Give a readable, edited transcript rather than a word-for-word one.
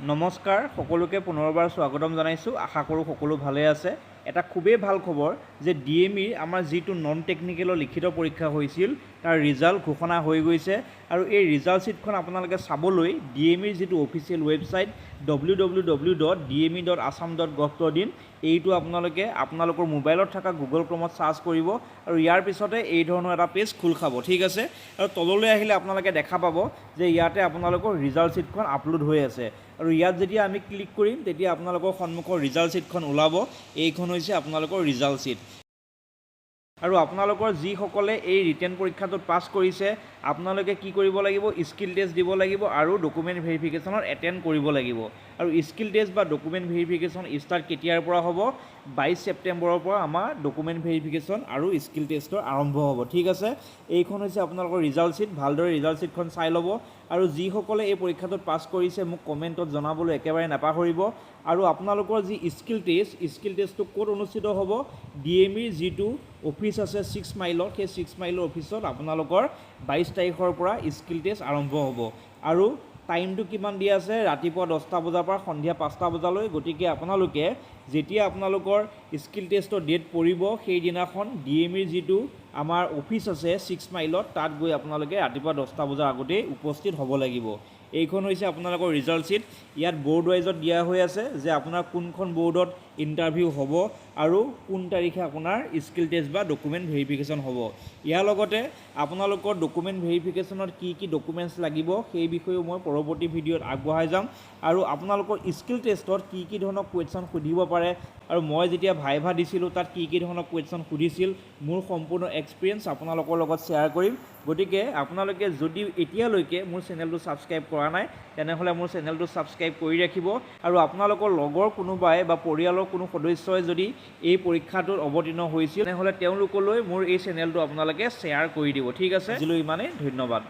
নমস্কাৰ সকলোকে পুনৰবাৰ স্বাগতম জনাইছোঁ। আশা কৰোঁ সকলো ভালে আছে। এটা খুবেই ভাল খবৰ যে ডিএমইৰ আমাৰ যিটো নন টেকনিকেলৰ লিখিত পৰীক্ষা হৈছিল তাৰ ৰিজাল্ট ঘোষণা হৈ গৈছে আৰু এই ৰিজাল্ট শ্বীটখন আপোনালোকে চাবলৈ ডিএমইৰ যিটো অফিচিয়েল ৱেবছাইট www.dme.assam.gov.in এইটো আপোনালোকৰ মোবাইলত থকা গুগল ক্ৰমত চাৰ্চ কৰিব আৰু ইয়াৰ পিছতে এই ধৰণৰ এটা পেজ খোল খাব। ঠিক আছে, আৰু তললৈ আহিলে আপোনালোকে দেখা পাব যে ইয়াতে আপোনালোকৰ ৰিজাল্ট শ্বীটখন আপলোড হৈ আছে আৰু ইয়াত যেতিয়া আমি ক্লিক কৰিম তেতিয়া আপোনালোকৰ সন্মুখৰ ৰিজাল্ট শ্বীটখন ওলাব। এইখন হৈছে আপোনালোকৰ ৰিজাল্ট শ্বীট আৰু আপোনালোকৰ যিসকলে এই ৰিটেন পৰীক্ষাটোত পাছ কৰিছে আপোনালোকে কি কৰিব লাগিব, স্কিল টেষ্ট দিব লাগিব আৰু ডকুমেণ্ট ভেৰিফিকেশ্যনত এটেণ্ড কৰিব লাগিব। আৰু স্কিল টেষ্ট বা ডকুমেণ্ট ভেৰিফিকেশ্যন ষ্টাৰ্ট কেতিয়াৰ পৰা হ'ব? 22 ছেপ্টেম্বৰৰ পৰা আমাৰ ডকুমেণ্ট ভেৰিফিকেশ্যন আৰু স্কিল টেষ্টৰ আৰম্ভ হ'ব। ঠিক আছে, এইখন হৈছে আপোনালোকৰ ৰিজাল্ট শ্বীট। ভালদৰে ৰিজাল্ট শ্বীটখন চাই ল'ব আৰু যিসকলে এই পৰীক্ষাটোত পাছ কৰিছে মোক কমেণ্টত জনাবলৈ একেবাৰে নাপাহৰিব। আৰু আপোনালোকৰ যি স্কিল টেষ্টটো ক'ত অনুষ্ঠিত হ'ব? ডিএমইৰ যিটো অফিচ আছে 6 মাইলত, সেই 6 মাইলৰ অফিচত আপোনালোকৰ 22 তাৰিখৰ পৰা স্কিল টেষ্ট আৰম্ভ হ'ব। আৰু টাইমটো কিমান দিয়া আছে? ৰাতিপুৱা 10টা বজাৰ পৰা সন্ধিয়া 5টা বজালৈ। গতিকে আপোনালোকে যেতিয়া আপোনালোকৰ স্কিল টেষ্টৰ ডেট পৰিব সেইদিনাখন ডিএমইৰ যিটো আমাৰ অফিচ আছে 6 মাইলত তাত গৈ আপোনালোকে ৰাতিপুৱা 10টা বজাৰ আগতেই উপস্থিত হ'ব লাগিব। এইখন হৈছে আপোনালোকৰ ৰিজাল্ট শ্বীট। ইয়াত বৰ্ড ৱাইজত দিয়া হৈ আছে যে আপোনাৰ কোনখন বৰ্ডত ইণ্টাৰভিউ হ'ব আৰু কোন তাৰিখে আপোনাৰ স্কিল টেষ্ট বা ডকুমেণ্ট ভেৰিফিকেশ্যন হ'ব। ইয়াৰ লগতে আপোনালোকৰ ডকুমেণ্ট ভেৰিফিকেশ্যনত কি কি ডকুমেণ্টছ লাগিব সেই বিষয়েও মই পৰৱৰ্তী ভিডিঅ'ত আগবঢ়াই যাম। আৰু আপোনালোকৰ স্কিল টেষ্টত কি কি ধৰণৰ কুৱেশ্যন সুধিব পাৰে আৰু মই যেতিয়া ভাইভা দিছিলোঁ তাত কি কি ধৰণৰ কুৱেশ্যন সুধিছিল মোৰ সম্পূৰ্ণ এক্সপিৰিয়েঞ্চ আপোনালোকৰ লগত শ্বেয়াৰ কৰিম। গতিকে আপোনালোকে যদি এতিয়ালৈকে মোৰ চেনেলটো ছাবস্ক্ৰাইব কৰা নাই তেনেহ'লে মোৰ চেনেলটো ছাবস্ক্ৰাইব কৰি ৰাখিব আৰু আপোনালোকৰ লগৰ কোনোবাই বা পৰিয়ালৰ কোনো সদস্যই যদি এই পৰীক্ষাটোত অৱতীৰ্ণ হৈছিল তেনেহ'লে তেওঁলোকলৈ মোৰ এই চেনেলটো আপোনালোকে শ্বেয়াৰ কৰি দিব। ঠিক আছে, আজিলৈ ইমানেই, ধন্যবাদ।